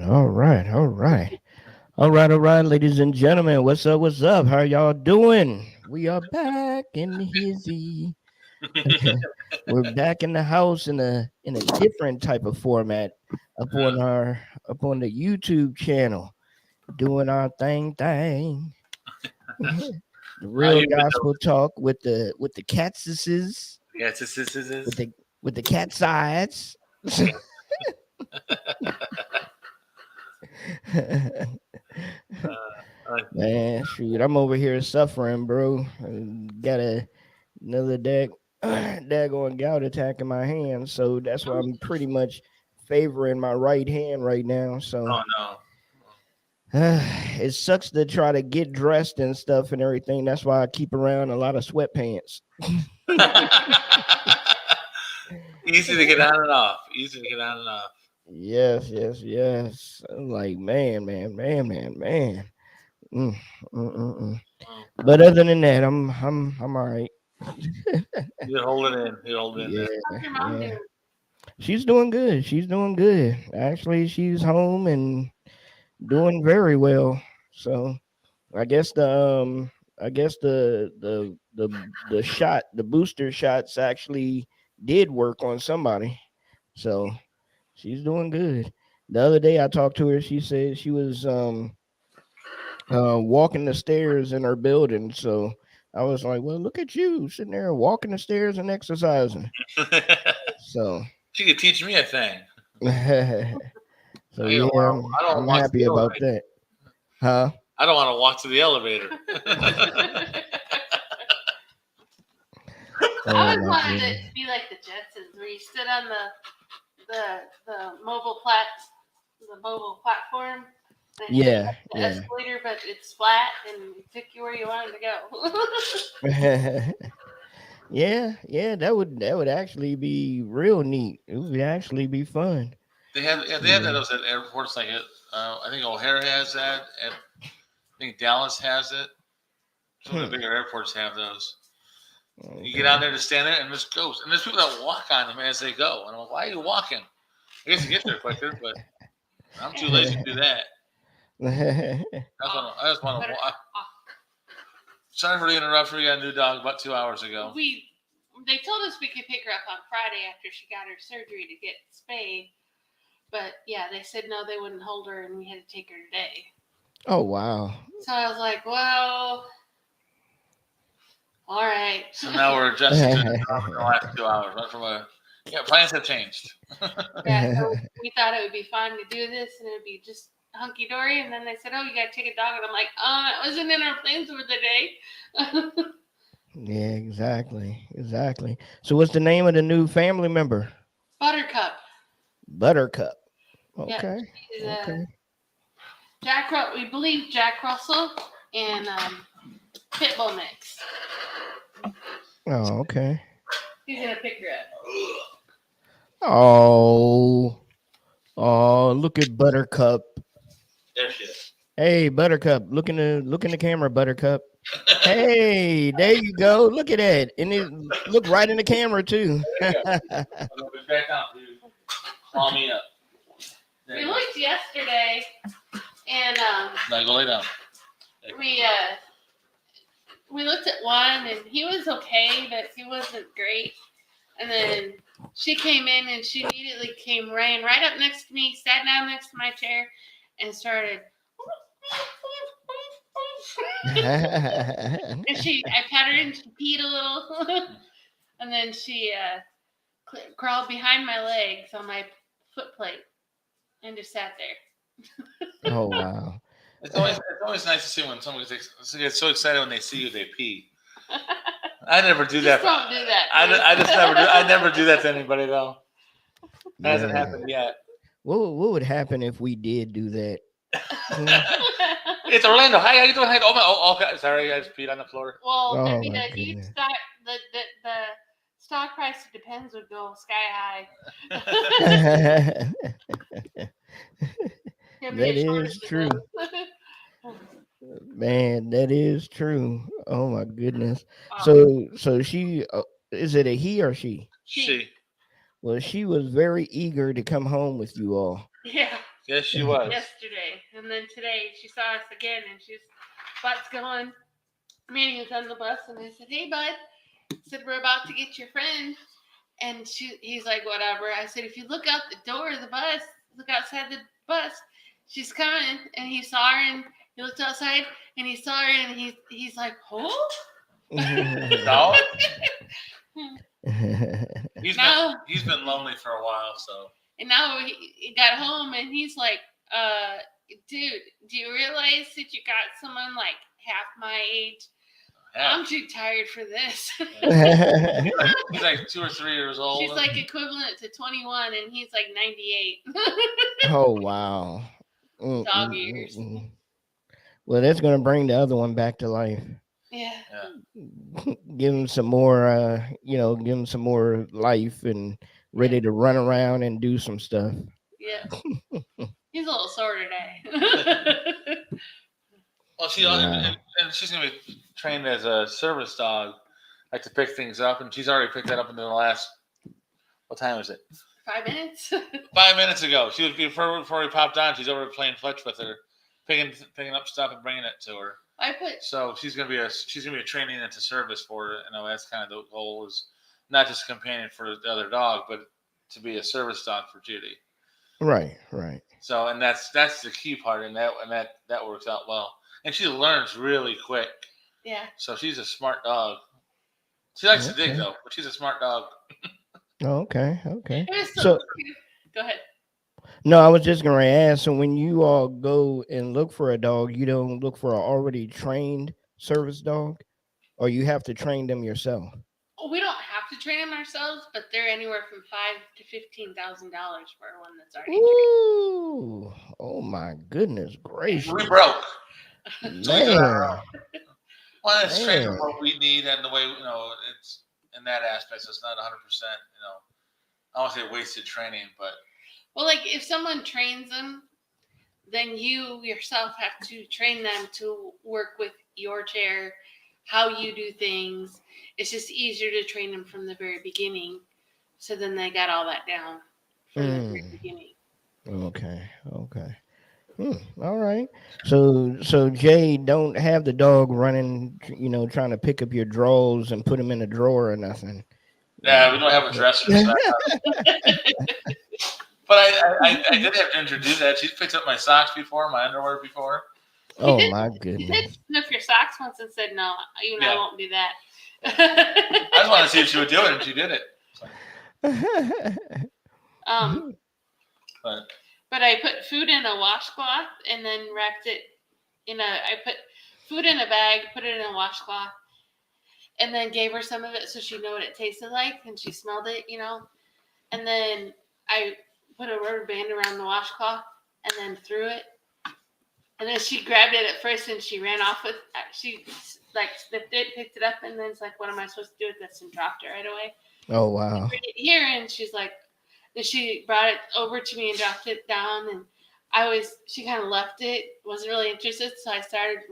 All right, all right. All right, ladies and gentlemen. What's up? What's up? How y'all doing? We are back in hizzy. We're back in the house in a different type of format up on the YouTube channel, doing our thing. The How real you been though? gospel talk with the catses, Yes, this with is. the cat's eyes. Uh, Man, shoot, I'm over here suffering, bro. Got another daggone gout attack in my hand, so that's why I'm pretty much favoring my right hand right now. So oh no. it sucks to try to get dressed and stuff and everything. That's why I keep around a lot of sweatpants. Easy to get on and off. Easy to get on and off. Yes, yes, yes. I'm like, man. Mm, mm. Oh, But other than that, I'm all right. you hold it in. You hold it in Yeah, there. How's your mom yeah. doing? She's doing good. She's doing good. Actually, she's home and doing very well. So I guess the booster shots actually did work on somebody. So she's doing good. The other day I talked to her, she said she was walking the stairs in her building. So I was like, well, look at you sitting there walking the stairs and exercising. So She could teach me a thing. so yeah, I don't I'm want to walk to happy the about elevator. that. Huh? I don't want to walk to the elevator. Oh I always my wanted goodness. it to be like the Jetsons, where you stood on the mobile platform. And you Yeah, had the yeah. escalator, but it's flat and it took you where you wanted to go. Yeah, that would actually be real neat. It would actually be fun. They have Yeah. that at airports like I think O'Hare has that. And I think Dallas has it. Some of Hmm. the bigger airports have those. You get on Okay. there to stand there and just goes. And there's people that walk on them as they go. And I'm like, why are you walking? I guess you get there quicker, but I'm too lazy to do that. I just want to Better walk. off. Sorry for the interruption. We got a new dog about 2 hours ago. They told us we could pick her up on Friday after she got her surgery to get spayed, but yeah, they said no, they wouldn't hold her, and we had to take her today. Oh wow. So I was like, well, all right. So now we're adjusting to the last 2 hours. Went from plans have changed. Yeah, so we thought it would be fun to do this, and it would be just hunky dory. And then they said, "Oh, you got to take a dog," and I'm like, "It wasn't in our plans for the day." Yeah, exactly. So what's the name of the new family member? Buttercup. Buttercup. Yeah, Okay. she's Okay. We believe Jack Russell and Pitbull mix. Oh, okay. He's gonna pick her up. Oh, oh, look at Buttercup. There she is. Hey, Buttercup, look in the camera, Buttercup. Hey, there you go. Look at that, and it look right in the camera too. There you go. I'll go back down. Dude. Call me up. There We you go. looked yesterday, and Now go lay down. we looked at one, and he was okay, but he wasn't great. And then she came in, and she immediately ran right up next to me, sat down next to my chair, and started. And I pat her and she peed a little, and then she crawled behind my legs on my foot plate and just sat there. Oh wow. It's always nice to see when someone gets so excited when they see you they pee. I never do that. Just don't do that. I just never do. I never do that to anybody though. It hasn't Yeah. happened yet. What would happen if we did do that? It's Orlando. Hi, how you doing? Hi. Oh, okay. Sorry, I just peed on the floor. Well, Oh I mean, my a huge goodness. stock, the stock price of Depends would go sky high. There'd be That a shortage is of true. those. Man, that is true. Oh my goodness. Um, So she is it a he or she? She. Well, she was very eager to come home with you all. yeah. Yes, she was. Yesterday, and then today she saw us again, and she's butt's going. Meeting us on the bus, and I said, "Hey, bud," I said, "We're about to get your friend," and he's like, "Whatever." I said, "If you look out the door of the bus, look outside the bus, she's coming." And he saw her, and he looked outside, and he saw her, and he's like, "Oh." No? He's Now- been lonely for a while, so. And now he got home, and he's like, "Dude, do you realize that you got someone like half my age? Yeah. I'm too tired for this." He's like 2 or 3 years old. She's like equivalent to 21, and he's like 98. Oh wow. Dog years. Well, that's gonna bring the other one back to life. Yeah. Give him some more, give him some more life and ready to run around and do some stuff. Yeah. He's a little sore today. Well, and she's gonna be trained as a service dog, like to pick things up, and she's already picked that up in the last. What time is it? 5 minutes. 5 minutes ago. She was before we popped on. She's over playing fetch with her, picking up stuff and bringing it to her. So she's gonna be training into service for her. That's kind of the goal, is not just a companion for the other dog, but to be a service dog for Judy. Right. So, and that's the key part, and that works out well. And she learns really quick. Yeah. So she's a smart dog. She likes to dig though, but she's a smart dog. Okay. It was So cute. Go ahead. no, I was just gonna ask. So when you all go and look for a dog, you don't look for an already trained service dog, or you have to train them yourself. We don't have to train them ourselves, but they're anywhere from $5,000 to $15,000 for one that's already trained. Ooh! Oh my goodness gracious! We broke. Man. Well, it's trained for what we need, and the way it's in that aspect. So it's not 100%. I don't want to say wasted training, but well, like if someone trains them, then you yourself have to train them to work with your chair, how you do things. It's just easier to train them from the very beginning. So then they got all that down from the very beginning. Okay. All right. So Jay, don't have the dog running, trying to pick up your drawers and put them in a drawer or nothing. Yeah, we don't have a dresser. But I did have Ginger do that. She's picked up my socks before, my underwear before. Oh my He goodness! did sniff your socks once and said, "No, I won't do that." I just wanted to see if she would do it, and she did it. But I put food in a washcloth and then wrapped it I put food in a bag, put it in a washcloth, and then gave her some of it so she knew what it tasted like, and she smelled it, And then I put a rubber band around the washcloth and then threw it. And then she grabbed it at first and she ran off with. She sniffed it, picked it up, and then it's like, "What am I supposed to do with this?" And dropped it right away. Oh wow! Bring it here, and she's like, then she brought it over to me and dropped it down, and she kind of left it, wasn't really interested, so I started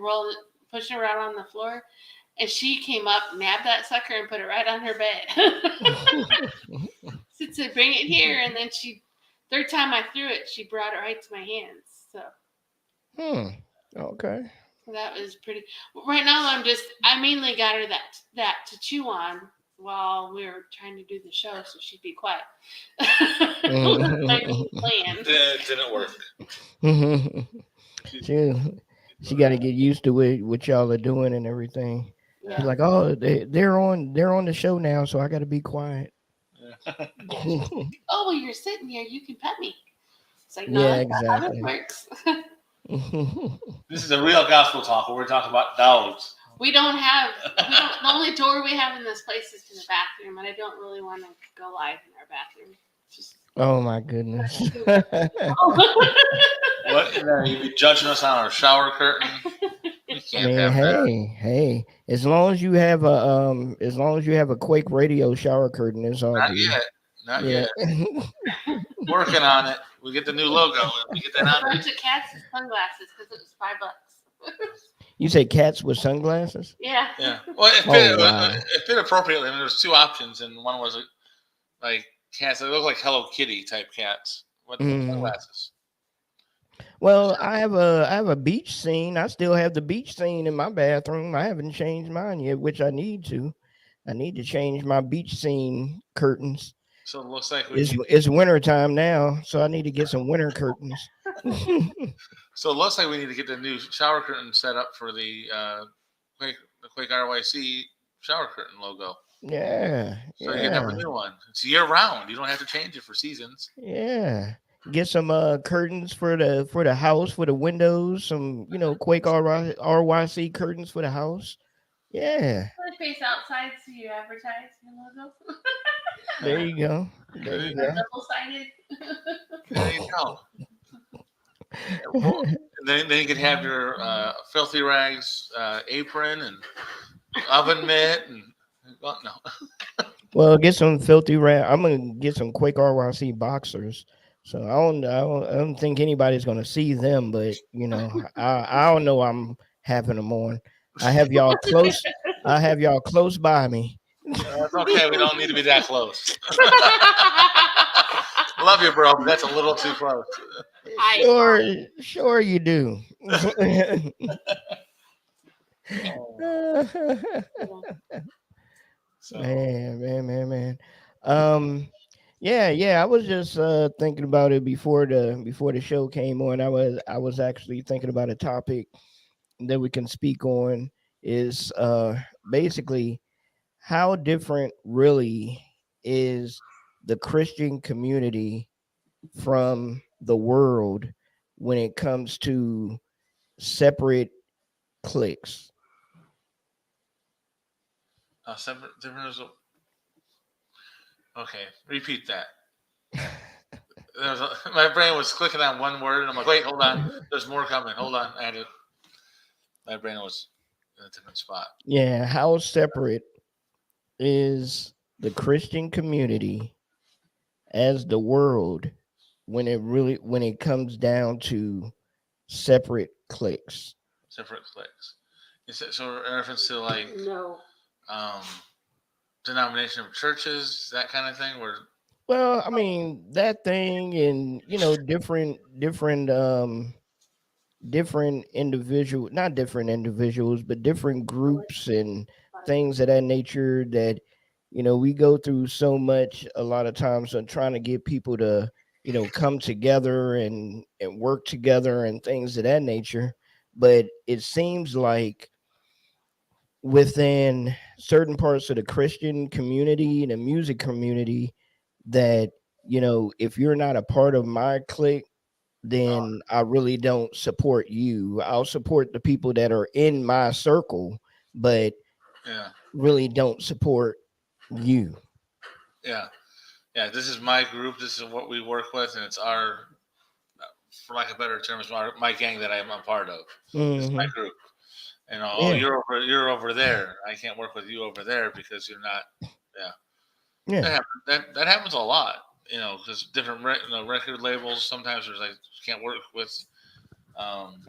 pushing her around on the floor, and she came up, nabbed that sucker, and put it right on her bed. So said, "Bring it here," and then third time I threw it, she brought it right to my hands. So. Okay. That was pretty. Right now, I mainly got her that to chew on while we were trying to do the show, so she'd be quiet. It didn't work. She got to get used to what y'all are doing and everything. Yeah. She's like, "Oh, they're on the show now, so I got to be quiet." Yeah. "Oh, well, you're sitting here. You can pet me." It's like, no, yeah, that's not how exactly. it works. This is a real gospel talk. We're talking about dogs. The only door we have in this place is to the bathroom, and I don't really want to go live in our bathroom. Oh my goodness! What? You be judging us on our shower curtain? You can't have that. Hey! As long as you have a Quake Radio shower curtain, it's all good. Not yet. Working on it. We get the new logo. We get that on. I went to Katz sunglasses because it was $5. You say cats with sunglasses? Yeah. Well, it fit appropriately. I mean, there was two options, and one was like cats. They look like Hello Kitty type cats with sunglasses. Well, I have a beach scene. I still have the beach scene in my bathroom. I haven't changed mine yet, which I need to. I need to change my beach scene curtains. So it looks like we It's need. it's winter time now, so I need to get some winter curtains. So it looks like we need to get the new shower curtain set up for the Quake RYC shower curtain logo. Yeah, So you can have a yeah, new one. It's year round. You don't have to change it for seasons. yeah. Get some curtains for the house for the windows. Some Quake RYC curtains for the house. Yeah, Put face outside so you advertise your logo. there you go. There you go. Double sided. There you go. Well, then you can have your filthy rags apron and oven mitt and well, no. Well, get some filthy rat. I'm gonna get some Quake RYC boxers. So I don't think anybody's gonna see them, but I don't know. I'm having them on. I have y'all close. I have y'all close by me. That's okay. We don't need to be that close. Love you, bro, but that's a little too close. Sure you do. So, Man. Um, yeah. I was just thinking about it before the show came on. I was actually thinking about a topic that we can speak on is basically how different really is the Christian community from the world when it comes to separate cliques. different okay, repeat that. My brain was clicking on one word, and I'm like, wait, hold on. There's more coming. Hold on. My brain was in a different spot. Yeah, how separate is the Christian community as the world when it comes down to separate cliques? Separate cliques. So in reference to like No. um, denomination of churches, that kind of thing, where Well, I mean that thing, and different individual, not different individuals, but different groups and things of that nature that we go through so much a lot of times on trying to get people to come together and work together and things of that nature. But it seems like within certain parts of the Christian community and the music community that if you're not a part of my clique, then I really don't support you. I'll support the people that are in my circle, but yeah, really don't support you. yeah, yeah. This is my group. This is what we work with, and it's our, for lack of better terms, my gang that I'm a part of. This is my Hmm. group. Yeah, You're over there. I can't work with you over there because you're not. Yeah, yeah, that happens a lot. Because different record labels sometimes there's like you can't work um,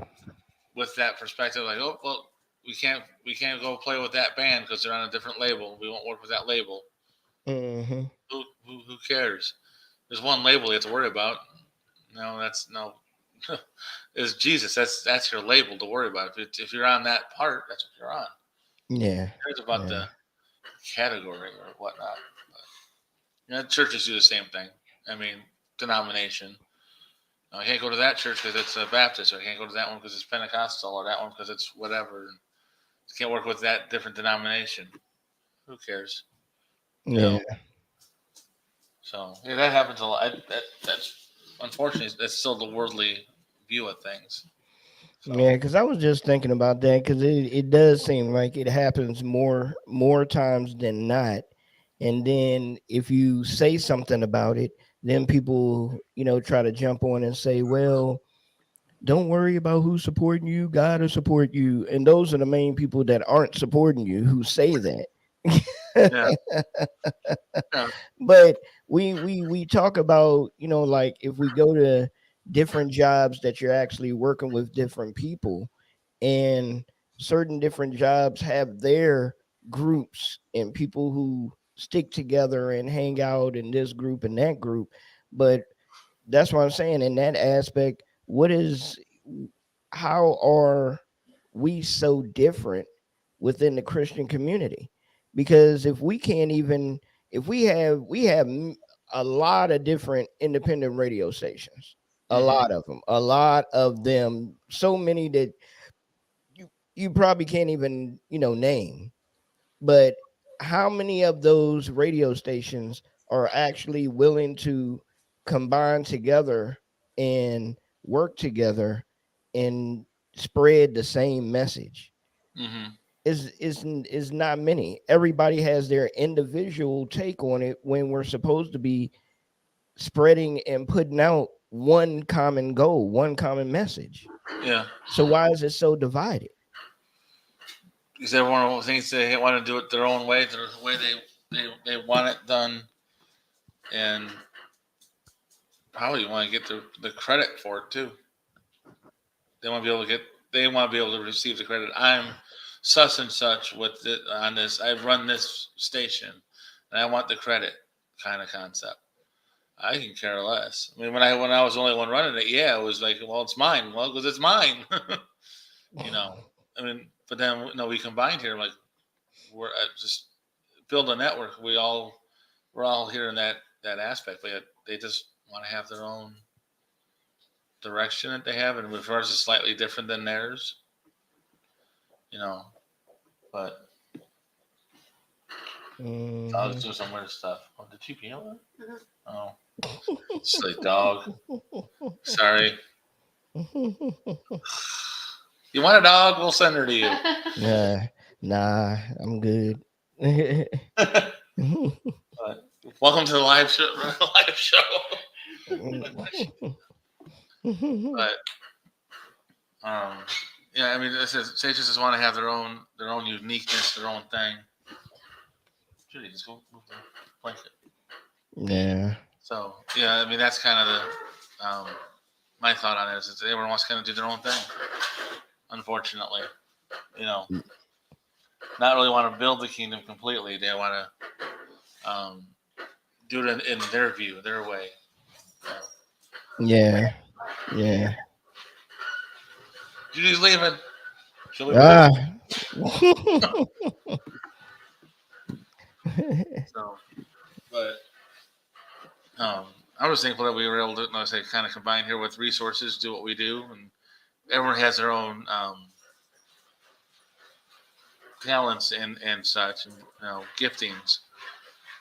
with that perspective. Like, oh well, we can't go play with that band because they're on a different label. We won't work with that label. hmm Who cares? There's one label you have to worry about. No, that's no. Is Jesus? That's your label to worry about. If you're on that part, that's what you're on. yeah, Who cares about yeah. the category or whatnot? But, churches do the same thing. I mean, denomination. I can't go to that church because it's a Baptist, or I can't go to that one because it's Pentecostal, or that one because it's whatever. I can't work with that different denomination. Who cares? Yeah, So yeah, that happens a lot. That's unfortunately that's still the worldly view of things. So, yeah. Because I was just thinking about that because it does seem like it happens more times than not. And then if you say something about it, then people try to jump on and say, well, don't worry about who's supporting you. God will support you. And those are the main people that aren't supporting you who say that. yeah, yeah, But we talk about, like if we go to different jobs that you're actually working with different people, and certain different jobs have their groups and people who stick together and hang out in this group and that group. But that's what I'm saying in that aspect. how are we so different within the Christian community? Because if we can't even, if we have a lot of different independent radio stations, a lot of them, so many that you probably can't even name. But how many of those radio stations are actually willing to combine together and work together and spread the same message? Mm-hmm. Is not many. Everybody has their individual take on it when we're supposed to be spreading and putting out one common goal, one common message. Yeah. So why is it so divided? Because everyone thinks they want to do it their own way, the way they want it done, and probably want to get the credit for it too. They want to be able to get. They want to be able to receive the credit. I'm such and such with it on this. I run this station, and I want the credit kind of concept. I can care less. I mean, when I was the only one running it, yeah, it was like, well, it's mine. Well, because it's mine. I mean, but then we combined here. Like we're just build a network. We're all here in that aspect. But they just want to have their own direction that they have, and with ours is slightly different than theirs. But I'll just do some weird stuff. Oh, did you pee on it? Mm-hmm. Oh, silly dog. Sorry. You want a dog? We'll send her to you. Nah, I'm good. But welcome to the live show. But yeah, I mean, sages just want to have their own uniqueness, their own thing. Judy, just go move the blanket. Yeah. So yeah, I mean that's kind of the my thought on it is that everyone wants to kind of do their own thing. Unfortunately, not really want to build the kingdom completely. They want to do it in their view, their way. Yeah. Judy's leaving. She'll leave So, but I was thankful that we were able to, like I say, kind of combine here with resources, do what we do, and everyone has their own talents and such, and giftings.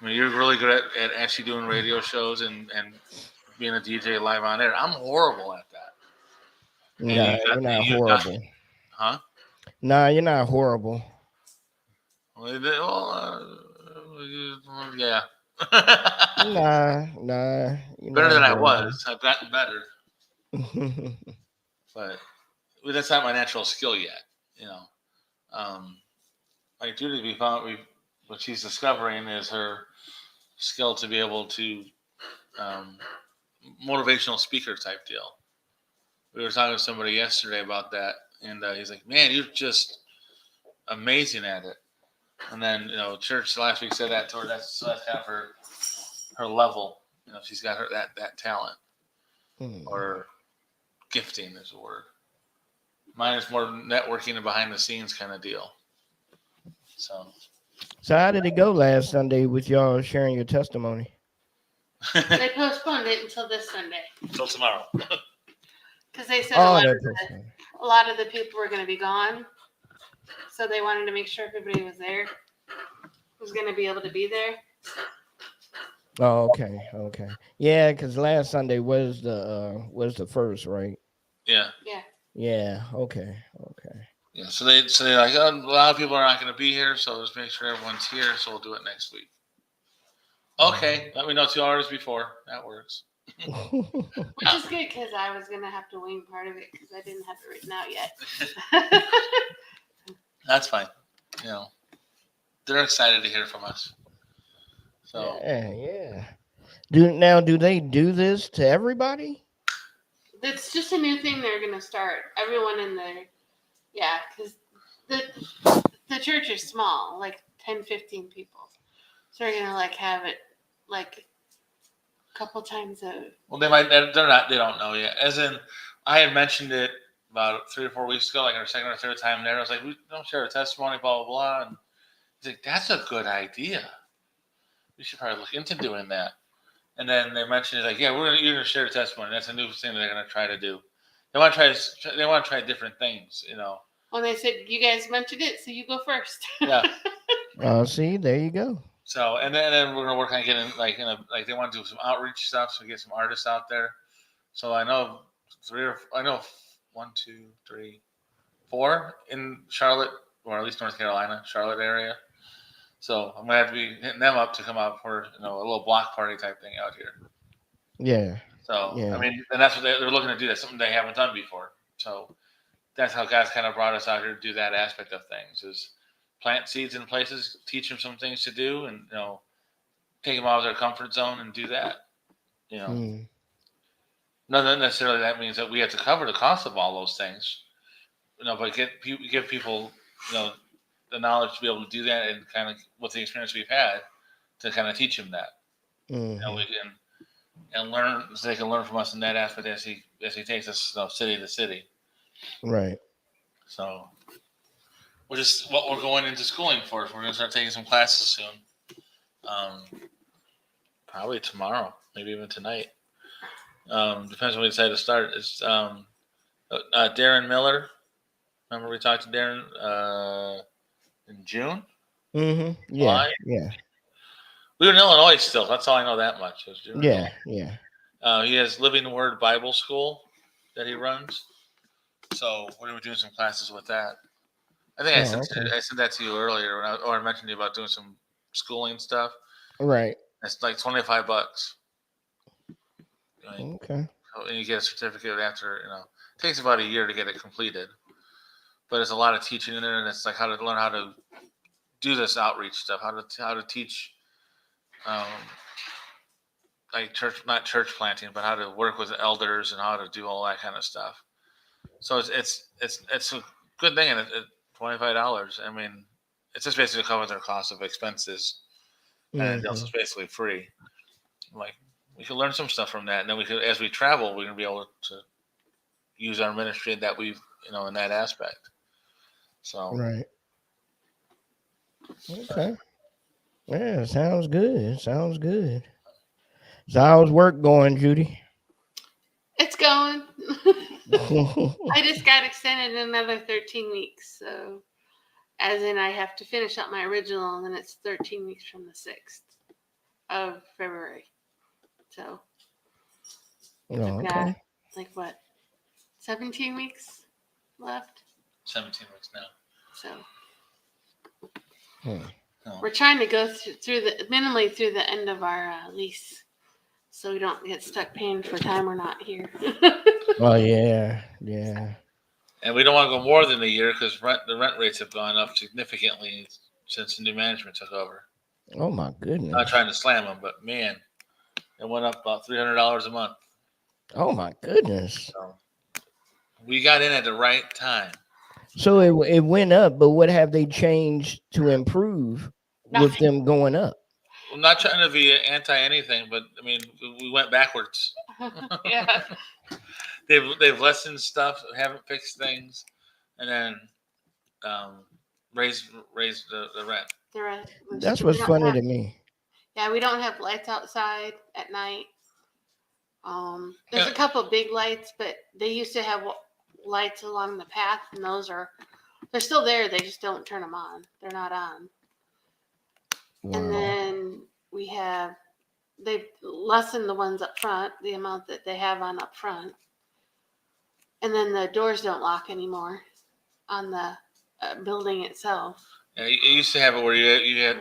I mean, you're really good at actually doing radio shows and being a DJ live on air. I'm horrible at that. Nah, you're not horrible. Huh? Nah, you're not horrible. Well, yeah. Nah. Better than I was. I've gotten better. But that's not my natural skill yet. Like Judy, what she's discovering is her skill to be able to motivational speaker type deal. We were talking to somebody yesterday about that, and he's like, "Man, you're just amazing at it." And then church last week said that to her. That's kind of her level. She's got that talent or gifting is a word. Mine is more networking and behind the scenes kind of deal. So how did it go last Sunday with y'all sharing your testimony? They postponed it until this Sunday. Until tomorrow. Because they said a lot of the people were going to be gone. So they wanted to make sure everybody was there. Was going to be able to be there. Oh, okay. Yeah, because last Sunday was the first, right? Yeah. Yeah. Okay. Yeah. So they like, a lot of people are not going to be here, so let's make sure everyone's here. So we'll do it next week. Okay. Let me know 2 hours before. That works. Which is good because I was going to have to wing part of it because I didn't have it written out yet. That's fine. They're excited to hear from us. So yeah. Do they do this to everybody? It's just a new thing they're going to start. Everyone in there. Yeah, because the church is small, like 10, 15 people. So they're going to have it a couple times a... Well, they might. They're not. They don't know yet. As in, I had mentioned it about 3 or 4 weeks ago, like our second or third time there. I was like, we don't share a testimony, blah, blah, blah. And he's like, that's a good idea. We should probably look into doing that. And then they mentioned it, like, yeah, you're gonna share a testimony. That's a new thing that they're gonna try to do. They want to try different things, Well, they said you guys mentioned it, so you go first. Yeah. See, there you go. So and then we're gonna work on getting like they want to do some outreach stuff, so we get some artists out there. So I know 1, 2, 3, 4 in Charlotte, or at least North Carolina, Charlotte area. So I'm gonna have to be hitting them up to come out for a little block party type thing out here. Yeah. So I mean, and that's what they're looking to do. That's something they haven't done before. So that's how guys kind of brought us out here to do that aspect of things: is plant seeds in places, teach them some things to do, and take them out of their comfort zone and do that. Not necessarily that means that we have to cover the cost of all those things, but give people the knowledge to be able to do that, and kind of with the experience we've had to kind of teach them that. We can and learn, so they can learn from us in that aspect as he takes us city to city. Right. So, which is what we're going into schooling for. We're going to start taking some classes soon. Probably tomorrow, maybe even tonight. Depends when we decide to start. It's Darren Miller. Remember we talked to Darren in June? Mm-hmm. Yeah. July? Yeah. We were in Illinois still. That's all I know that much. Yeah. Yeah. He has Living Word Bible School that he runs. So we're going to be doing some classes with that. I think I sent that to you earlier when I mentioned to you about doing some schooling stuff. Right. It's like $25. Okay. And you get a certificate after, it takes about a year to get it completed. But there's a lot of teaching in there, and it's like how to learn how to do this outreach stuff, how to teach, like not church planting, but how to work with the elders and how to do all that kind of stuff. So it's a good thing, and it's $25. I mean, it's just basically covering their cost of expenses, and it's basically free. Like, we can learn some stuff from that, and then we could, as we travel, we're gonna be able to use our ministry that we've in that aspect. So right. Okay. Yeah, sounds good. Sounds good. So how's work going, Judy? It's going. I just got extended another 13 weeks, so as in I have to finish up my original, and then it's 13 weeks from the 6th of February. So I've got like what, 17 weeks left? 17 weeks now. So we're trying to go minimally through the end of our lease, so we don't get stuck paying for time we're not here. Oh yeah, yeah. And we don't want to go more than a year because the rent rates have gone up significantly since the new management took over. Oh my goodness! Not trying to slam them, but man, it went up about $300 a month. Oh my goodness! So we got in at the right time. So it went up, but what have they changed to improve with them going up? I'm not trying to be anti anything, but I mean, we went backwards. Yeah. They've lessened stuff, haven't fixed things, and then raised the rent. The rent. That's what's funny to me. Yeah, we don't have lights outside at night. There's a couple big lights, but they used to have lights along the path, and they're still there. They just don't turn them on. They're not on. Wow. And then they've lessened the ones up front, the amount that they have on up front. And then the doors don't lock anymore on the building itself. Yeah, you used to have it where you had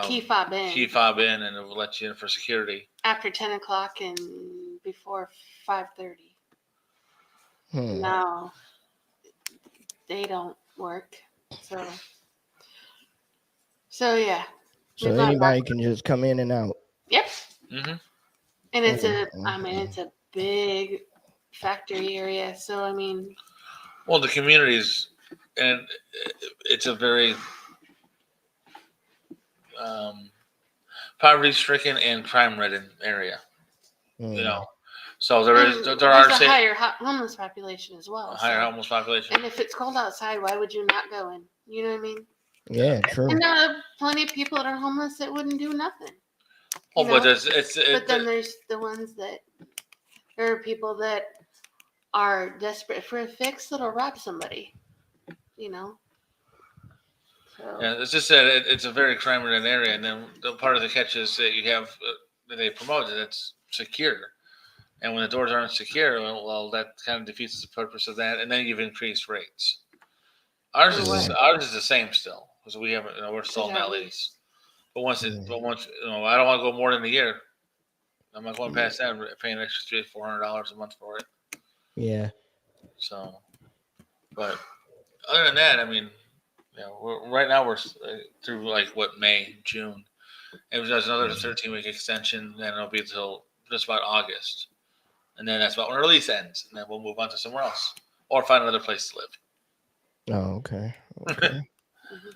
key fob in. Key fob in, and it will let you in for security after 10 o'clock and before 5:30. No, they don't work. So yeah. So anybody can just come in and out. Yep. Mm-hmm. And it's it's a big factory area. So I mean. Well, the communities, and it's a very poverty-stricken and crime-ridden area. So there there's are a higher homeless population as well. A higher homeless population. And if it's cold outside, why would you not go in? You know what I mean? Yeah, true. And there are plenty of people that are homeless that wouldn't do nothing. But then there's the ones that there are people that are desperate for a fix that'll rob somebody. So. Yeah, it's just that it's a very crime-ridden area, and then the part of the catch is that you have that they promote that it's secure, and when the doors aren't secure, well, that kind of defeats the purpose of that, and then you've increased rates. Ours is the same still because we haven't. We're still in that lease, but once I don't want to go more than a year. I'm not going past that. I'm paying an extra $400 a month for it. Yeah. So, but other than that, I mean. Right now we're through May, June. It was just another 13-week extension, then it'll be until just about August, and then that's about when our lease ends, and then we'll move on to somewhere else or find another place to live. Oh, okay.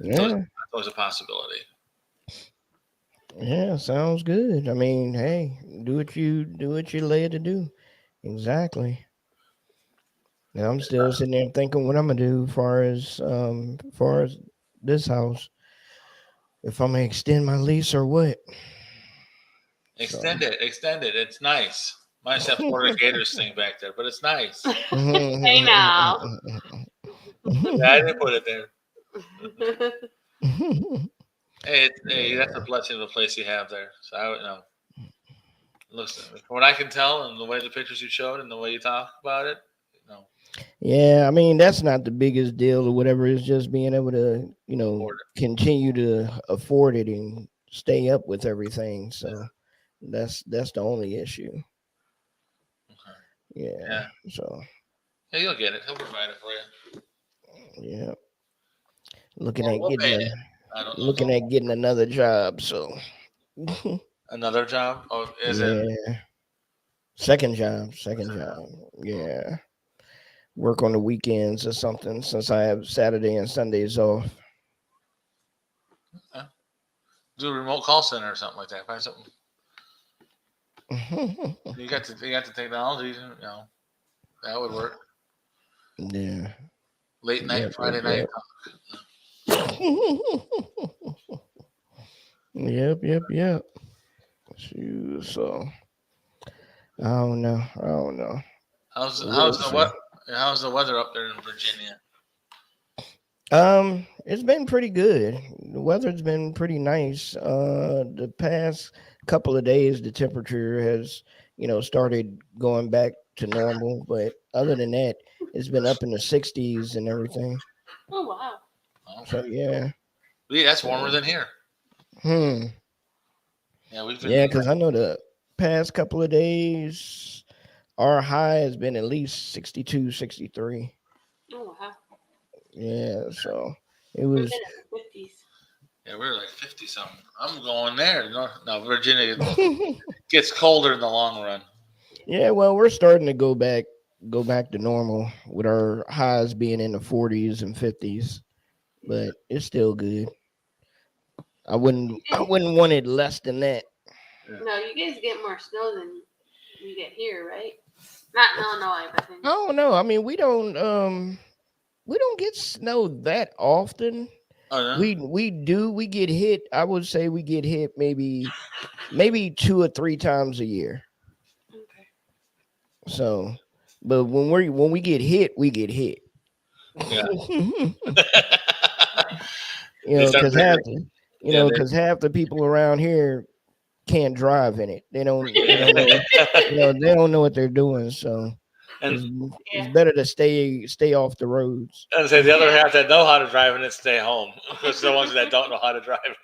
Yeah, that was a possibility. Yeah, sounds good. I mean, hey, do what you're laid to do. Exactly. Now I'm still sitting there thinking what I'm gonna do as far as this house. If I'm gonna extend my lease or what. Extend it. It's nice. Mine's that Florida Gators thing back there, but it's nice. Hey now. I didn't put it there. Hey, that's a blessing of the place you have there. So I would know. Listen, from what I can tell, and the way the pictures you showed, and the way you talk about it, Yeah, I mean that's not the biggest deal or whatever. It's just being able to, continue to afford it and stay up with everything. So that's the only issue. Okay. Yeah. So. Yeah, you'll get it. He'll provide it for you. Yeah. Looking at getting another job. So. Another job? Oh, is it? Second job. Yeah. Work on the weekends or something since I have Saturday and Sundays off. Okay. Do a remote call center or something like that. Find something. you got the technology, that would work. Yeah. Late night, Friday night. Yep. So I don't know. How's the weather up there in Virginia? It's been pretty good. The weather's been pretty nice. The past couple of days the temperature has, started going back to normal, but other than that, it's been up in the 60s and everything. Oh wow. So yeah. That's warmer than here. Yeah, because I know the past couple of days our high has been at least 62, 63. Oh wow. Yeah, so it was. We've been in the 50s. Yeah, we're like 50 something. I'm going there. No, Virginia gets colder in the long run. Yeah, well, we're starting to go back to normal with our highs being in the 40s and 50s, but it's still good. I wouldn't want it less than that. No, you guys get more snow than you get here, right? Not in Illinois, but I don't know. I mean, we don't get snow that often. Oh, no? We get hit. I would say we get hit maybe 2 or 3 times a year. Okay. So, but when we get hit, we get hit. Yeah. Because half the people around here can't drive in it. They don't they don't know what they're doing. So it's better to stay off the roads. And say the other half that know how to drive in it stay home, because the ones that don't know how to drive it.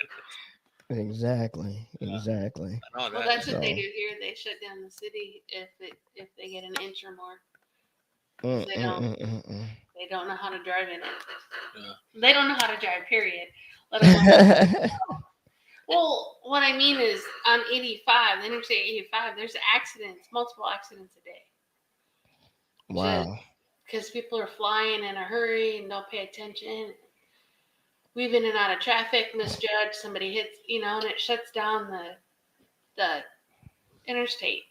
Exactly. Well, that's what they do here. They shut down the city if they get an inch or more. They don't know how to drive in it. Yeah. They don't know how to drive. Period. Well, what I mean is on 85, the Interstate 85, there's accidents, multiple accidents a day. Wow. Because people are flying in a hurry and don't pay attention. Weave in and out of traffic, misjudge, somebody hits, and it shuts down the interstate.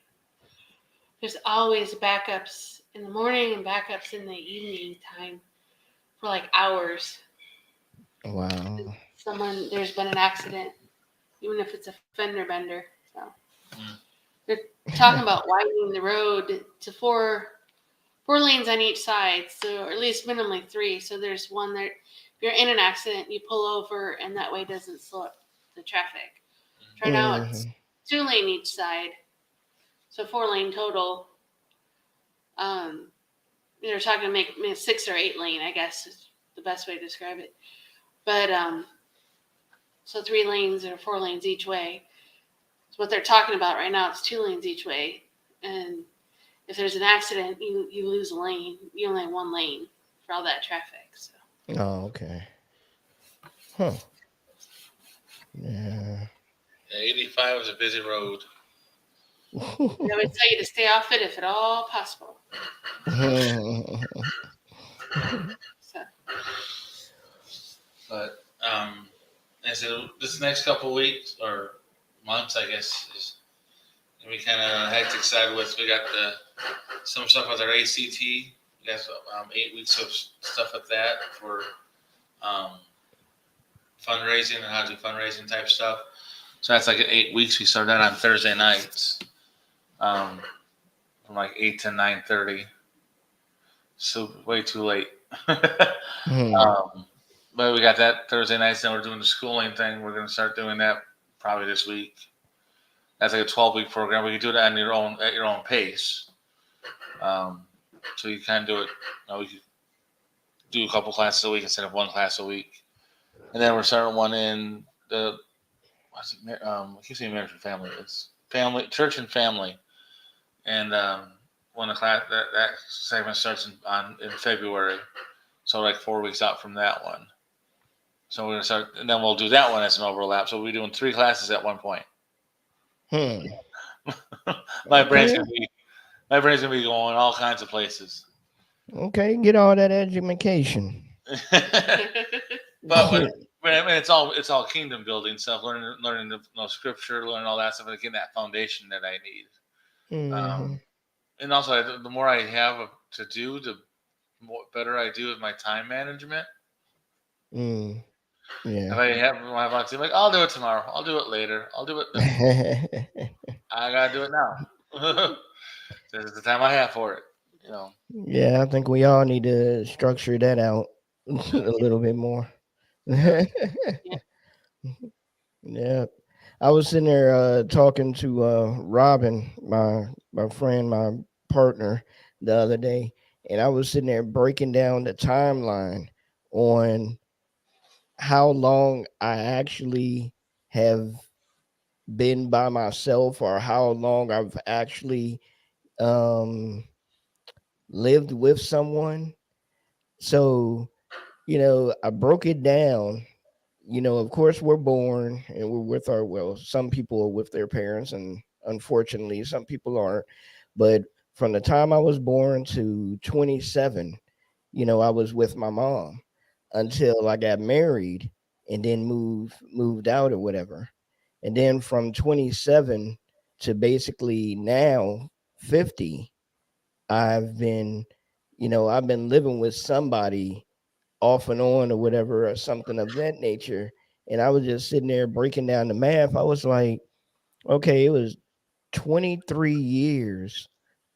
there's always backups in the morning and backups in the evening time for like hours. Wow. There's been an accident, even if it's a fender bender. So they're talking about widening the road to four lanes on each side, so or at least minimally 3. So there's one that if you're in an accident, you pull over, and that way it doesn't slow up the traffic. Right now it's 2 lane each side, so 4 lane total. They're talking to make 6 or 8 lane, I guess is the best way to describe it. But so 3 lanes or 4 lanes each way. So what they're talking about right now, it's 2 lanes each way, and if there's an accident, you lose a lane. You only have 1 lane for all that traffic. So. Oh, okay. Huh. Yeah. 85 is a busy road. I would tell you to stay off it if at all possible. So. But I said this next couple of weeks or months, I guess, is gonna be kind of hectic side with. We got some stuff with our ACT. We got 8 weeks of stuff with that for fundraising and how to do fundraising type stuff. So that's like 8 weeks. We start that on Thursday nights, from like 8 to 9:30. So way too late. But we got that Thursday nights. Then we're doing the schooling thing. We're going to start doing that probably this week. That's like a 12-week program. We can do it on your own at your own pace. So you can do it. We could do a couple classes a week instead of 1 class a week. And then we're starting one in the I keep saying marriage and family. It's family, church and family. And when the class that segment starts in February, so like 4 weeks out from that one. So we're gonna start, and then we'll do that one as an overlap. So we'll be doing 3 classes at one point. My brain's gonna be going all kinds of places. Okay, get all that education. But it's all kingdom building stuff, learning the scripture, learning all that stuff, and getting that foundation that I need. And also, the more I have to do, the better I do with my time management. Yeah. If I have to, like, I'll do it tomorrow. I'll do it later. I'll do it. I gotta do it now. This is the time I have for it. Yeah, I think we all need to structure that out a little bit more. Yeah. I was sitting there talking to Robin, my friend, my partner, the other day, and I was sitting there breaking down the timeline on how long I actually have been by myself, or how long I've actually lived with someone. So, I broke it down. Of course, we're born and we're with some people are with their parents, and unfortunately, some people aren't. But from the time I was born to 27, I was with my mom until I got married and then moved out or whatever. And then from 27 to basically now 50, I've been living with somebody off and on or whatever, or something of that nature. And I was just sitting there breaking down the math. I was like, okay, it was 23 years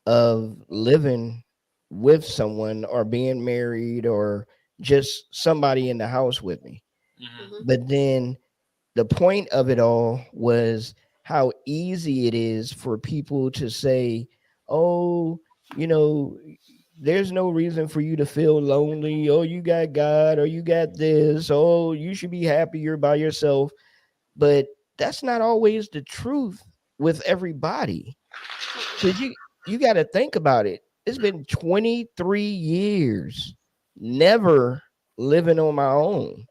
of living with someone or being married or just somebody in the house with me. But then the point of it all was how easy it is for people to say, oh, there's no reason for you to feel lonely. Oh, you got God, or you got this. Oh, you should be happy you're by yourself. But that's not always the truth with everybody. Because you got to think about it. It's been 23 years never living on my own.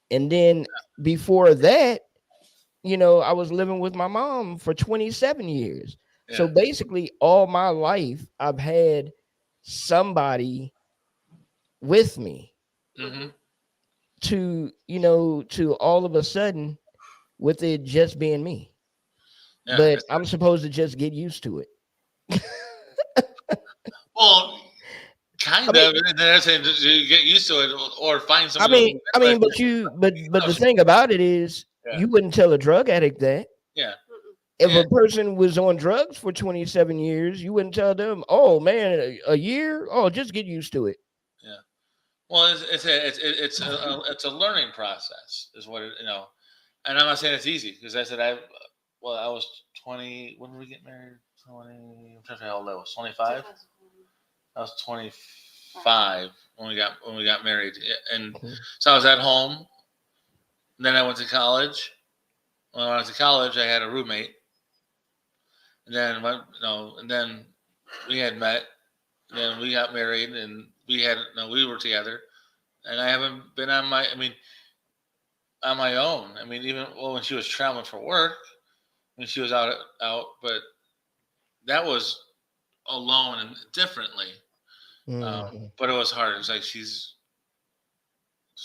And then before that, I was living with my mom for 27 years. Yeah. So basically all my life I've had somebody with me to all of a sudden with it just being me. Yeah, but I'm supposed to just get used to it. Well, kind of. And then I'm saying you get used to it, or find somebody. But the thing about it is, you wouldn't tell a drug addict that. Yeah. If a person was on drugs for 27 years, you wouldn't tell them, "Oh man, a year? Oh, just get used to it." Yeah. Well, it's a learning process, is what it, And I'm not saying it's easy, because I said I was 20. When did we get married? 20. I'm trying to how old I was. 25. I was 25 when we got married, and so I was at home. And then I went to college. When I went to college, I had a roommate, and then and then we had met. And then we got married, and we were together, and I haven't been on my own. I mean, even when she was traveling for work, when she was out, but that was alone and differently. But it was hard. It was like she's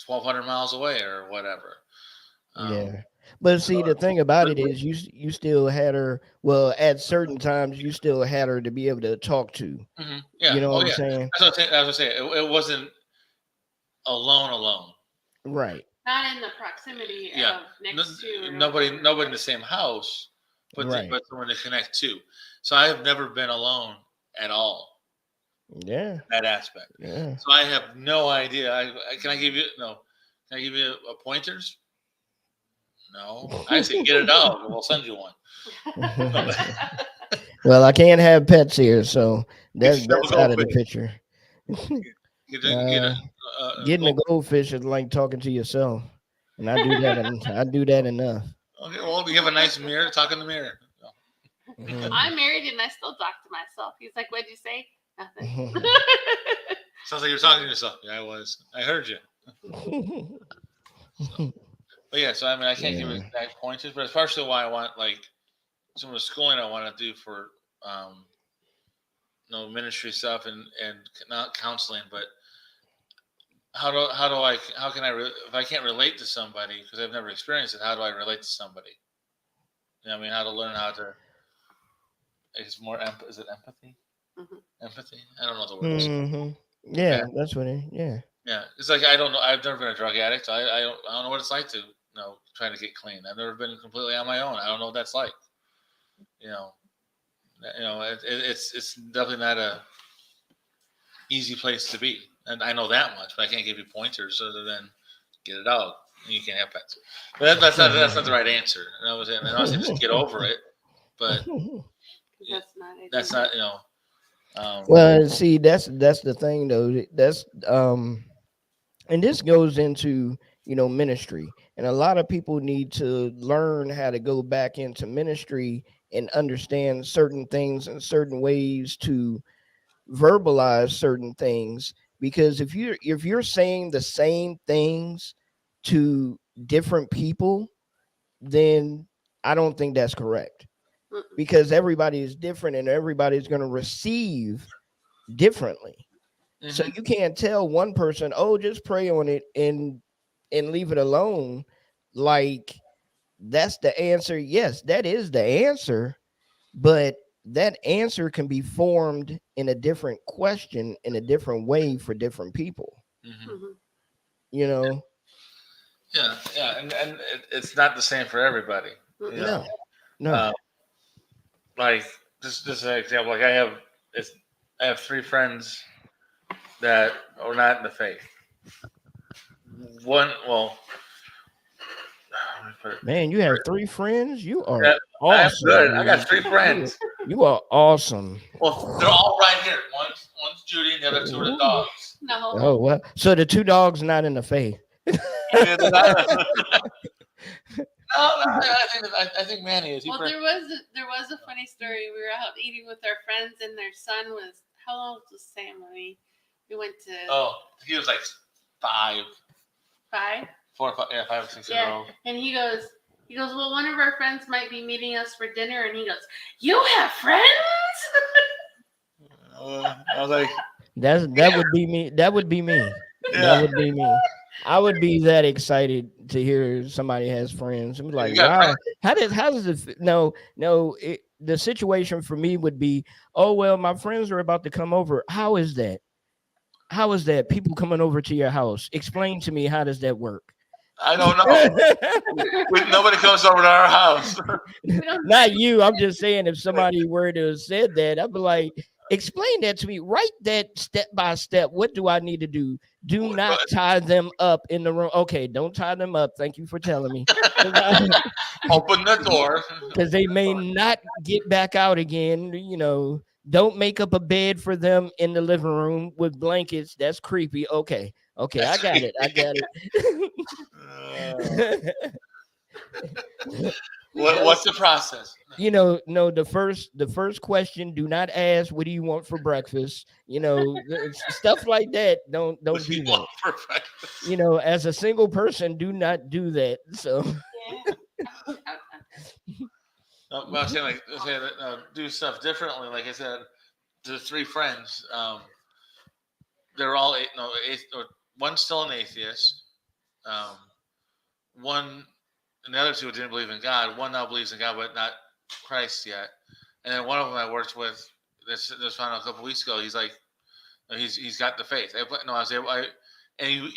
1,200 miles away or whatever. But see, the thing about it is, you still had her. Well, at certain times, you still had her to be able to talk to. Mm-hmm. Yeah. You know what I'm saying? That's what I was saying. It wasn't alone. Right. Not in the proximity of next to. Nobody in the same house, but someone to connect to. So I have never been alone at all. Yeah. That aspect. Yeah. So I have no idea. Can I give you a pointers? No. I say get a dog and we'll send you one. Well, I can't have pets here, so that's out of the picture. Getting a goldfish is like talking to yourself, and I do that. I do that enough. Okay, well, you have a nice mirror. Talk in the mirror. I'm married and I still talk to myself. He's like, "What'd you say?" Nothing. Sounds like you're talking to yourself. Yeah, I was. I heard you. But yeah, so I mean, I can't give exact pointers, but it's partially why I want some of the schooling I want to do for ministry stuff and not counseling, but how can I if I can't relate to somebody because I've never experienced it, how do I relate to somebody? You know what I mean, how to learn how to. It's more is it empathy? Mm-hmm. Empathy. I don't know the words. Mm-hmm. Yeah, that's what it. Yeah. Yeah, it's like I don't know. I've never been a drug addict. So I don't know what it's like to trying to get clean. I've never been completely on my own. I don't know what that's like. It's definitely not a easy place to be, and I know that much. But I can't give you pointers other than get a dog. And you can't have pets. But that's not the right answer. And I was saying just get over it, but that's not. Well, see, that's the thing though. That's and this goes into ministry, and a lot of people need to learn how to go back into ministry and understand certain things and certain ways to verbalize certain things, because if you're saying the same things to different people, then I don't think that's correct, because everybody is different and everybody's going to receive differently. Mm-hmm. So you can't tell one person, "Oh, just pray on it and leave it alone." Like that's the answer. Yes, that is the answer, but that answer can be formed in a different question in a different way for different people. Mm-hmm. Yeah, and it's not the same for everybody. No. Like just an example. Like I have 3 friends that are not in the faith. Man, you have 3 friends. You are awesome. Good. I got 3 friends. You are awesome. Well, they're all right here. One's Judy, and the other 2 are the dogs. No. Oh well. So the 2 dogs not in the faith. I think Manny is. Well, there was a funny story. We were out eating with our friends, and their son was how old was Sam? We went to. Oh, he was like 5. 5. 4 or 5, 5 or 6 years old. And he goes, well, one of our friends might be meeting us for dinner, and he goes, "You have friends?" I was like, that would be me. That would be me. Yeah. That would be me. I would be that excited to hear somebody has friends. I'm like, wow, how does it? No. the situation for me would be, oh well, my friends are about to come over. How is that? How is that? People coming over to your house. Explain to me, how does that work? I don't know. Nobody comes over to our house. Not you. I'm just saying, if somebody were to have said that, I'd be like, explain that to me. Write that step by step. What do I need to do? Do not tie them up in the room. Okay, don't tie them up. Thank you for telling me. Open the door. Because they may not get back out again. Don't make up a bed for them in the living room with blankets. That's creepy. Okay, I got it. What's the process? No, the first question, do not ask, what do you want for breakfast? Stuff like that. Don't do that. As a single person, do not do that. So I'm saying, do stuff differently. Like I said, the three friends, they're all one's still an atheist. One and the other two didn't believe in God. One now believes in God, but not Christ yet. And then one of them I worked with, this found out a couple weeks ago. He's like, he's got the faith. And you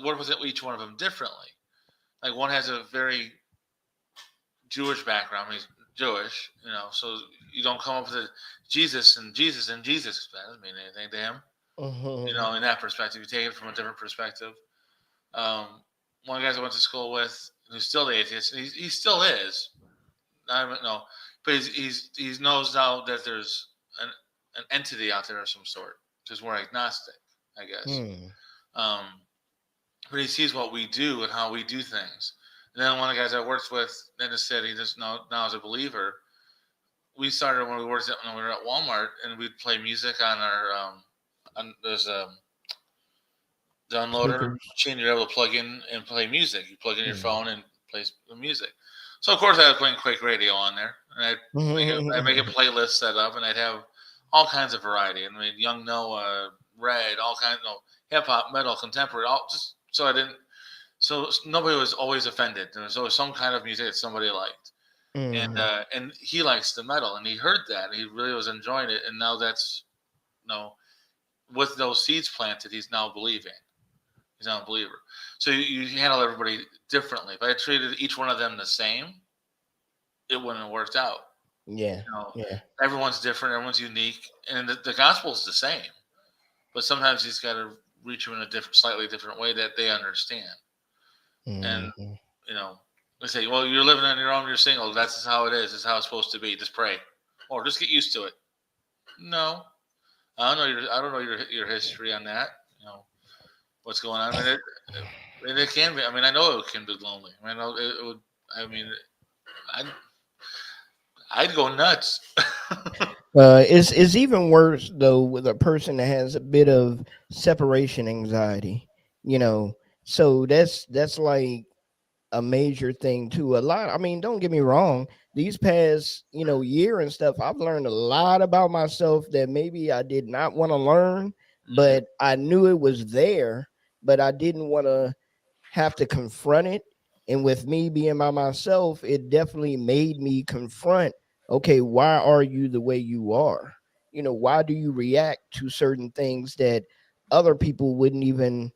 work with each one of them differently. Like one has a very Jewish background. He's Jewish, so you don't come up with Jesus and Jesus and Jesus. That doesn't mean anything to him. uh-huh. In that perspective, you take it from a different perspective. One of the guys I went to school with, who's still the atheist, he still is. I don't know, but he knows now that there's an entity out there of some sort. Just more agnostic, I guess. But he sees what we do and how we do things. And then one of the guys I worked with then just said he just now as a believer. We started when we were at Walmart, and we'd play music on our there's the unloader machine. You're able to plug in and play music. You plug in your phone and play the music. So of course I was playing Quake Radio on there, and I'd make a playlist set up, and I'd have all kinds of variety. I mean, Young Noah, Red, all kinds of hip hop, metal, contemporary, all just so nobody was always offended. There was always some kind of music that somebody liked, and he likes the metal, and he heard that, and he really was enjoying it, and now that's with those seeds planted, he's now believing. He's not a believer. So you handle everybody differently. If I treated each one of them the same, it wouldn't have worked out. Yeah. Everyone's different. Everyone's unique. And the gospel is the same. But sometimes he's got to reach them in a slightly different way that they understand. And, they say, well, you're living on your own. You're single. That's just how it is. It's how it's supposed to be. Just pray. Or just get used to it. No. I don't know your history on that. What's going on. It can be. I know it can be lonely. I know it would. I'd go nuts. It's even worse though with a person that has a bit of separation anxiety. So that's like a major thing too. Don't get me wrong. These past year and stuff, I've learned a lot about myself that maybe I did not want to learn, but I knew it was there, but I didn't want to have to confront it. And with me being by myself, it definitely made me confront, okay, why are you the way you are? Why do you react to certain things that other people wouldn't even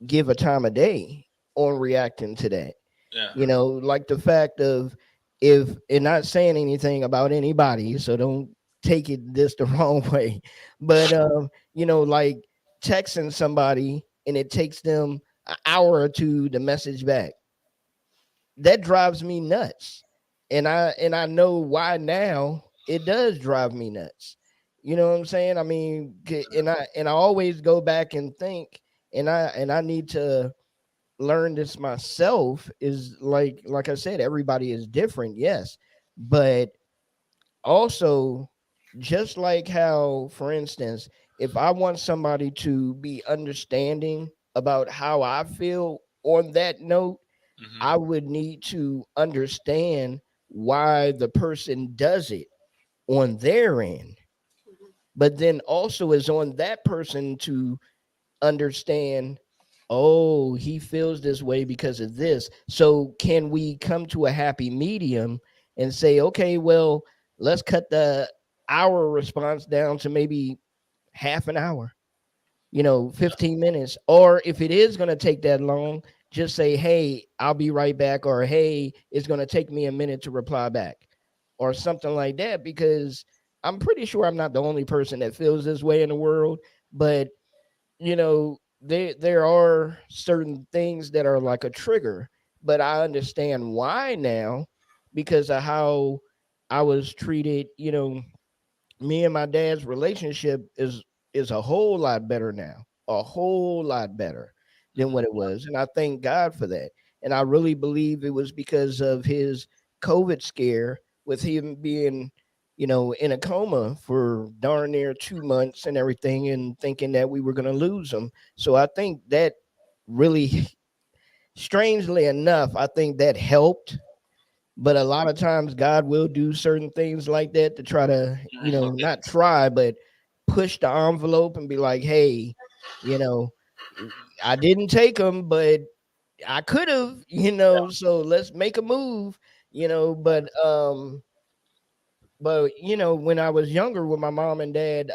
give a time of day on reacting to that? Yeah. Like the fact of, if, and not saying anything about anybody, so don't take this the wrong way, but like texting somebody and it takes them an hour or two to message back, that drives me nuts. And I know why now. It does drive me nuts. You know what I'm saying? And I always go back and think, and I need to learn this myself, is like I said, everybody is different, yes, but also, just like how, for instance, if I want somebody to be understanding about how I feel on that note, I would need to understand why the person does it on their end. But then also is on that person to understand, oh, he feels this way because of this. So can we come to a happy medium and say, okay, well, let's cut the hour response down to maybe half an hour, 15 minutes. Or if it is going to take that long, just say, hey, I'll be right back. Or, hey, it's going to take me a minute to reply back or something like that. Because I'm pretty sure I'm not the only person that feels this way in the world. But, there are certain things that are like a trigger. But I understand why now because of how I was treated. Me and my dad's relationship is a whole lot better now, a whole lot better than what it was, and I thank God for that. And I really believe it was because of his COVID scare with him being, in a coma for darn near 2 months and everything, and thinking that we were going to lose him. So I think that really, strangely enough, I think that helped, but a lot of times God will do certain things like that to try to, not try, but push the envelope and be like, hey, you know, I didn't take them, but I could have, so let's make a move, but when I was younger, when my mom and dad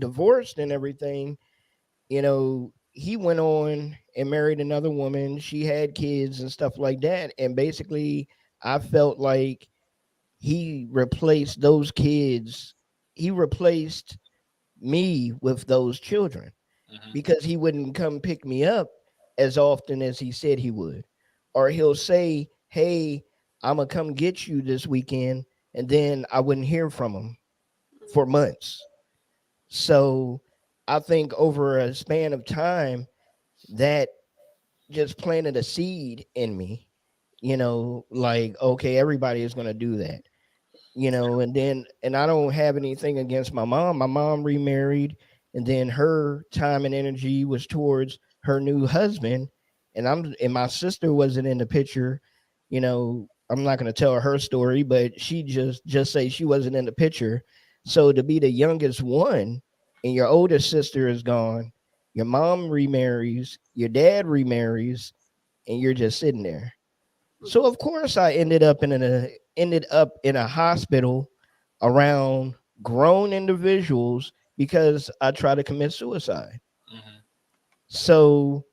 divorced and everything, he went on and married another woman. She had kids and stuff like that. And basically, I felt like he replaced those kids. He replaced me with those children Mhm. because he wouldn't come pick me up as often as he said he would. Or he'll say, hey, I'm going to come get you this weekend. And then I wouldn't hear from him for months. So I think over a span of time, that just planted a seed in me, like, okay, everybody is going to do that. And I don't have anything against my mom. My mom remarried, and then her time and energy was towards her new husband, and my sister wasn't in the picture. I'm not going to tell her story, but she just say she wasn't in the picture. So to be the youngest one and your older sister is gone, your mom remarries, your dad remarries, and you're just sitting there. So of course I ended up in a hospital around grown individuals because I tried to commit suicide. Mhm. So,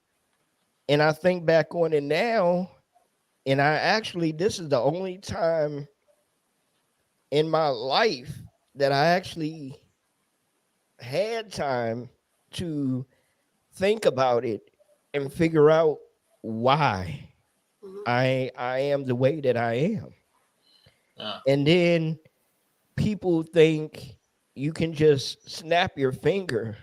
and I think back on it now, and this is the only time in my life that I actually had time to think about it and figure out why Mhm. I am the way that I am. Yeah. And then people think you can just snap your finger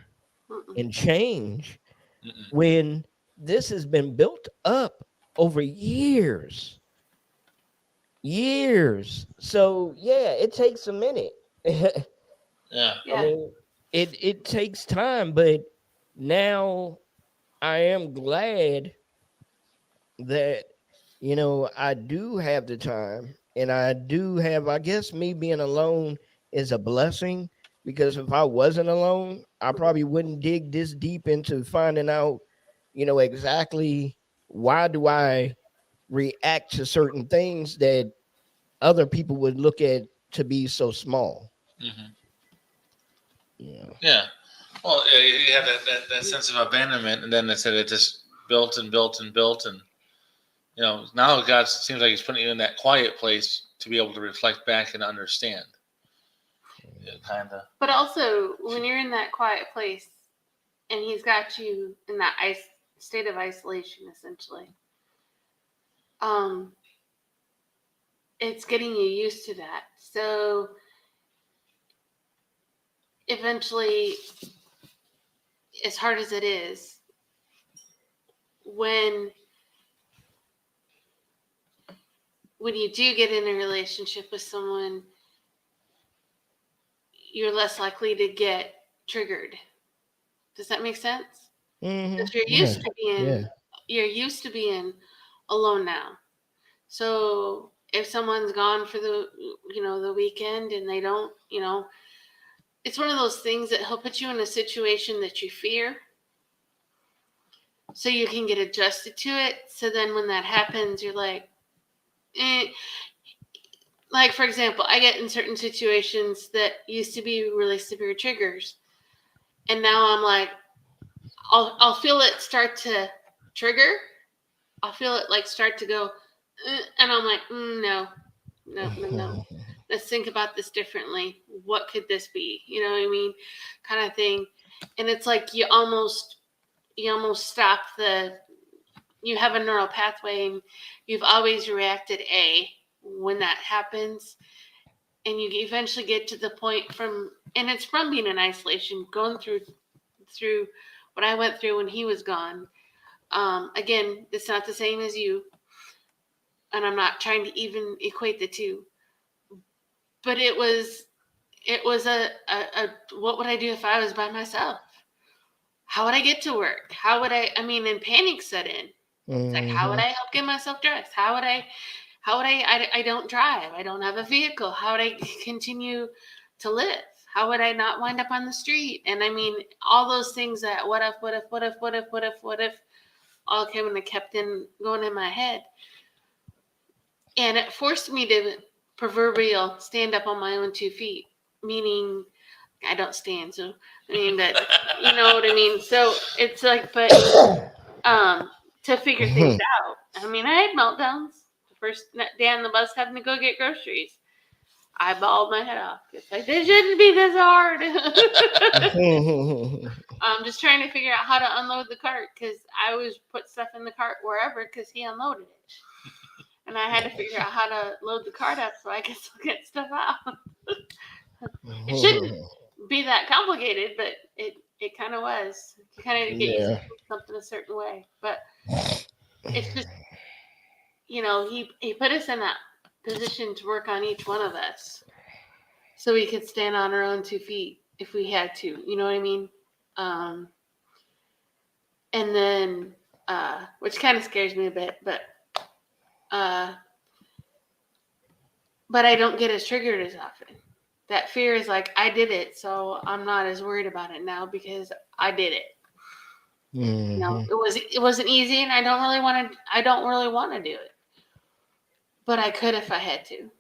Mm-mm. and change Mm-mm. when this has been built up over years. So yeah, it takes a minute. I Yeah. Yeah. mean, it takes time, but now I am glad that I do have the time, and I do have, I guess, me being alone is a blessing, because if I wasn't alone, I probably wouldn't dig this deep into finding out exactly why do I react to certain things that other people would look at to be so small. Hmm. Yeah. Yeah. Well, yeah, you have that sense of abandonment, and then they said it just built and built and built, and now God seems like He's putting you in that quiet place to be able to reflect back and understand. Yeah, kind of. But also, when you're in that quiet place and He's got you in that state of isolation, essentially, um, it's getting you used to that. So eventually, as hard as it is, when when you do get in a relationship with someone, you're less likely to get triggered. Does that make sense? Because Yeah. Yeah. you're used to being alone now. So if someone's gone for the weekend and they don't, it's one of those things that he'll put you in a situation that you fear so you can get adjusted to it. So then when that happens, you're like, eh. like for example, I get in certain situations that used to be really severe triggers, and now I'm like, I'll feel it start to trigger. I'll feel it like start to go, and I'm like, no. Let's think about this differently. What could this be? You know what I mean? Kind of thing. And it's like you almost stop you have a neural pathway and you've always reacted A when that happens. And you eventually get to the point and it's from being in isolation, going through what I went through when he was gone. Again, it's not the same as you. And I'm not trying to even equate the two. But it was a what would I do if I was by myself? How would I get to work? And panic set in. It's like, how would I help get myself dressed? I don't drive. I don't have a vehicle. How would I continue to live? How would I not wind up on the street? And I mean, all those things that what if, all came and kept going in my head. And it forced me to proverbial stand up on my own 2 feet, meaning I don't stand. So, I mean, that, you know what I mean? So it's like, but to figure things out. I mean, I had meltdowns. The first day on the bus having to go get groceries, I bawled my head off. It's like, this shouldn't be this hard. I'm just trying to figure out how to unload the cart because I always put stuff in the cart wherever because he unloaded it. And I had to figure out how to load the cart up so I could still get stuff out. It shouldn't be that complicated, but it kind of was. You kind of get used to something a certain way. But it's just, he put us in that position to work on each one of us so we could stand on our own 2 feet if we had to. You know what I mean? And then, which kind of scares me a bit, but I don't get as triggered as often. That fear is like, I did it, so I'm not as worried about it now because I did it. It wasn't easy, and I don't really want to do it, but I could if I had to.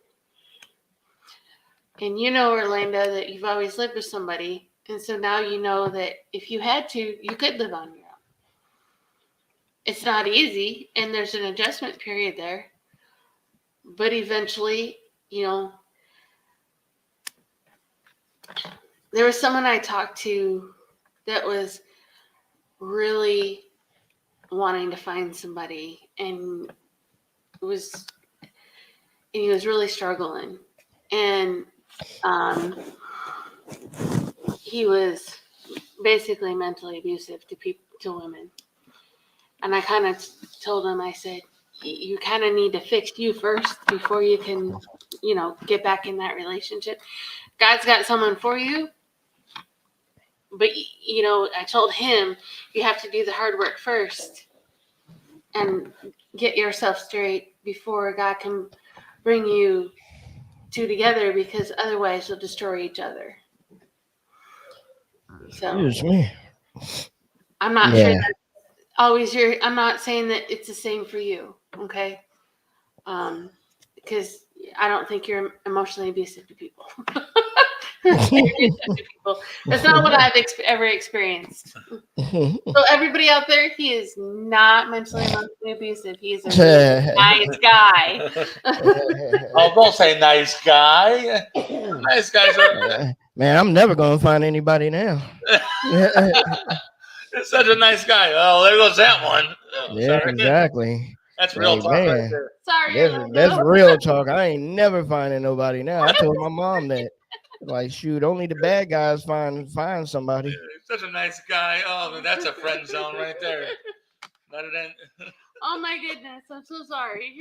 And Orlando, that you've always lived with somebody, and so now you know that if you had to, you could live on your own. It's not easy, and there's an adjustment period there. But eventually, there was someone I talked to that was really wanting to find somebody, and he was really struggling, and he was basically mentally abusive to women. And I kind of told him, I said, you kind of need to fix you first before you can, get back in that relationship. God's got someone for you. But, I told him you have to do the hard work first and get yourself straight before God can bring you two together, because otherwise you'll destroy each other. So, excuse me. I'm not sure that's always I'm not saying that it's the same for you, okay? Because I don't think you're emotionally abusive to people. That's not what I've ever experienced. So everybody out there, he is not mentally emotionally abusive. He is a nice guy. Oh, don't say nice guy. Nice guys are. Man, I'm never gonna find anybody now. It's such a nice guy. Oh, there goes that one. Oh, yeah, sorry. Exactly. That's real talk right there. Sorry, that's real talk. I ain't never finding nobody now. I told my mom that. Like, shoot, only the bad guys find somebody. He's such a nice guy. Oh, that's a friend zone right there. Let it in. Oh my goodness, I'm so sorry.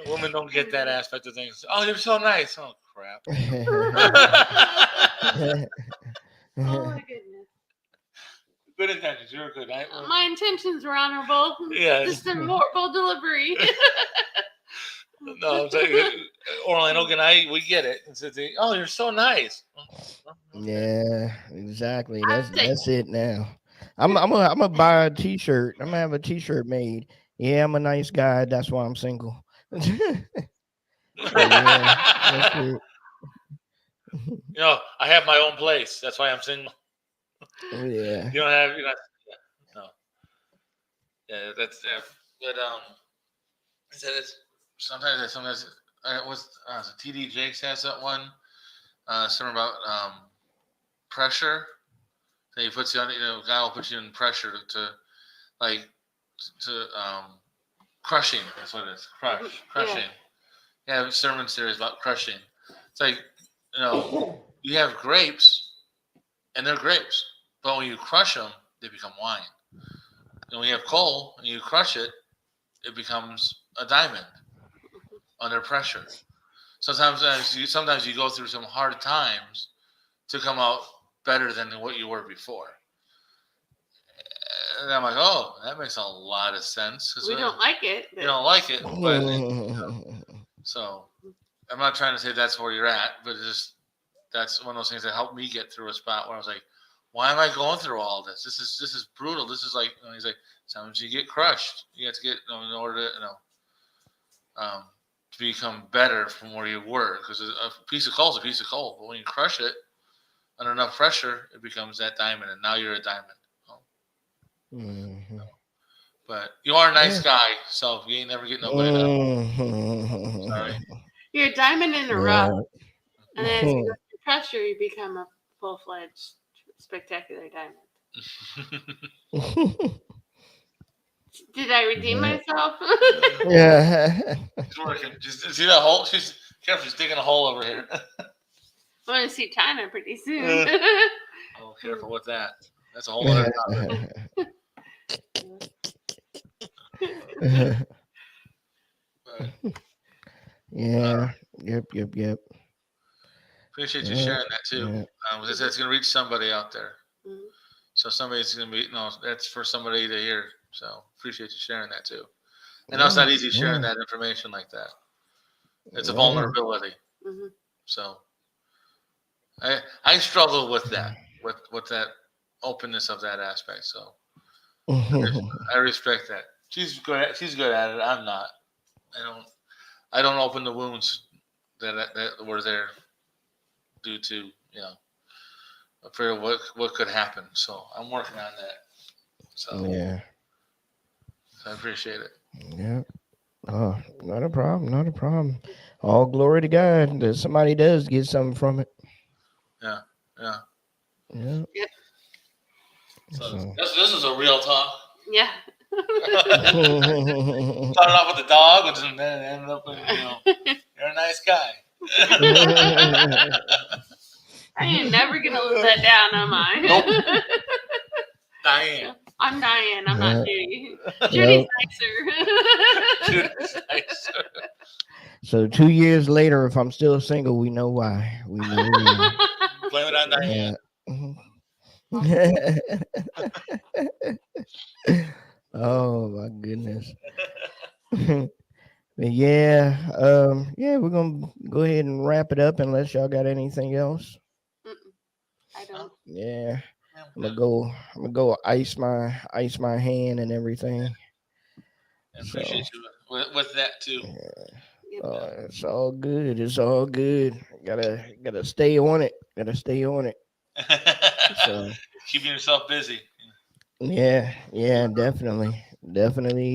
Women don't get that aspect of things. Oh, you're so nice. Oh crap. Oh my goodness. Good intentions. You're good. My intentions were honorable. Yeah. Just a horrible delivery. No, Orlando and I, we get it. Oh, you're so nice. Yeah, exactly. That's it now. I'm gonna buy a T-shirt. I'm gonna have a T-shirt made. Yeah, I'm a nice guy. That's why I'm single. That's it. I have my own place. That's why I'm single. Yeah. You don't have, no. Yeah, that's but sometimes TD Jakes has that one something about pressure. So he puts you on, God will put you in pressure to like to crushing. That's what it is. Crushing. Yeah, sermon series about crushing. It's like you have grapes, and they're grapes, but when you crush them, they become wine. And when you have coal and you crush it, it becomes a diamond under pressure. Sometimes you go through some hard times to come out better than what you were before. And I'm like, oh, that makes a lot of sense. We don't like it. You don't like it, but so I'm not trying to say that's where you're at, but that's one of those things that helped me get through a spot where I was like, why am I going through all this? This is brutal. This is like, he's like, sometimes you get crushed. You have to get in order to become better from where you were, because a piece of coal is a piece of coal, but when you crush it under enough pressure, it becomes that diamond, and now you're a diamond. Mm-hmm. But you are a nice guy, so you ain't never getting nobody. Sorry. You're a diamond in the rough, and then as you go through pressure, you become a full-fledged, spectacular diamond. Did I redeem myself? Yeah. She's working. See that hole? She's careful. She's digging a hole over here. I'm going to see China pretty soon. Oh, careful with that. That's a whole other topic. Yeah. Yep. Appreciate you sharing that too. It's going to reach somebody out there. Mm-hmm. So somebody's going to be, that's for somebody to hear. So appreciate you sharing that too. I know it's not easy sharing that information like that. It's a vulnerability. Mm-hmm. So I struggle with that, with that openness of that aspect. So I respect that. She's good at it. I'm not. I don't open the wounds that were there due to I fear what could happen. So I'm working on that. So yeah. So I appreciate it. Yeah. Oh, not a problem. All glory to God that somebody does get something from it. Yeah. Yep. So this is a real talk. Yeah. Started off with the dog, and then ended up with, you're a nice guy. I ain't never gonna live that down, am I? Nope. Diane. I'm Diane. I'm not Judy. Judy's nicer. So 2 years later, if I'm still single, we know why. We know. Blame it on Diane. Oh my goodness. Yeah, we're gonna go ahead and wrap it up unless y'all got anything else. I don't. Yeah, I'm gonna go ice my hand and everything. I appreciate you with that too. Yeah. It's all good. Gotta stay on it. So keeping yourself busy. Yeah, definitely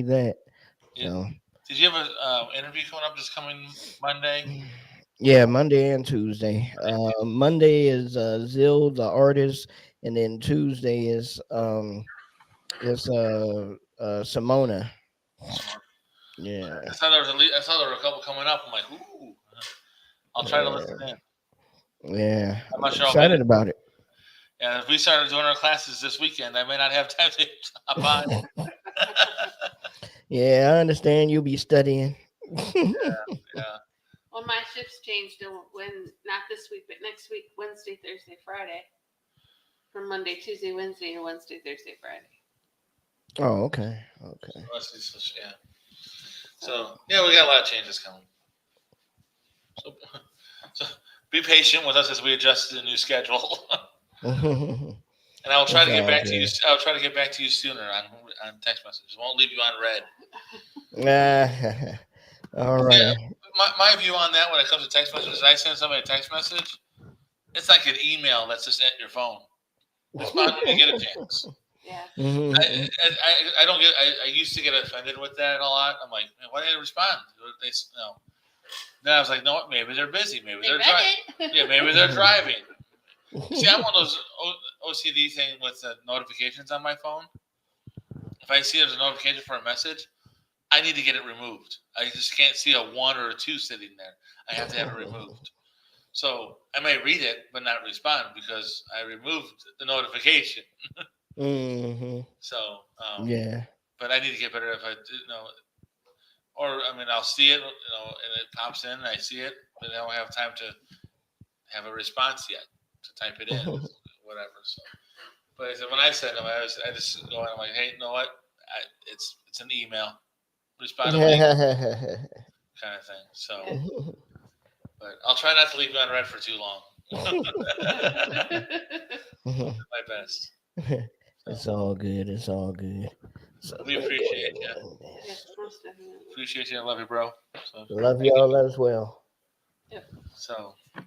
that. Yeah. So. Did you have an interview coming up this coming Monday? Yeah, Monday and Tuesday. Monday is Zill, the artist, and then Tuesday is Simona. Yeah. I saw there were a couple coming up. I'm like, ooh, I'll try to listen in. Yeah, I'm not sure excited about it. Yeah, if we started doing our classes this weekend, I may not have time to hop on. Yeah, I understand you'll be studying. Yeah. Well, my shifts changed to not this week, but next week, Wednesday, Thursday, Friday. From Monday, Tuesday, Wednesday, to Wednesday, Thursday, Friday. Oh, okay. So we got a lot of changes coming. So be patient with us as we adjust to the new schedule. And I will try to get back to you. I'll try to get back to you sooner on text messages. Won't leave you on red. All right. Yeah, my view on that when it comes to text messages, I send somebody a text message. It's like an email that's just at your phone. Respond when you get a chance. Yeah. I don't get. I used to get offended with that a lot. I'm like, man, why didn't they respond? They no. Then I was like, no, what? Maybe they're busy. Maybe they're driving. Yeah, maybe they're driving. See, I'm one of those OCD thing with the notifications on my phone. If I see there's a notification for a message, I need to get it removed. I just can't see a 1 or a 2 sitting there. I have to have it removed. So I may read it but not respond because I removed the notification. So yeah. But I need to get better if I or I mean I'll see it, and it pops in and I see it, but I don't have time to have a response yet to type it in, whatever. So, but when I send them, I just go and I'm like, hey, you know what? It's an email. Respond to me, kind of thing. So, but I'll try not to leave you on red for too long. My best. It's all good. It's all good. So we appreciate you. Appreciate you. I love you, bro. So, love y'all as well. Yep. So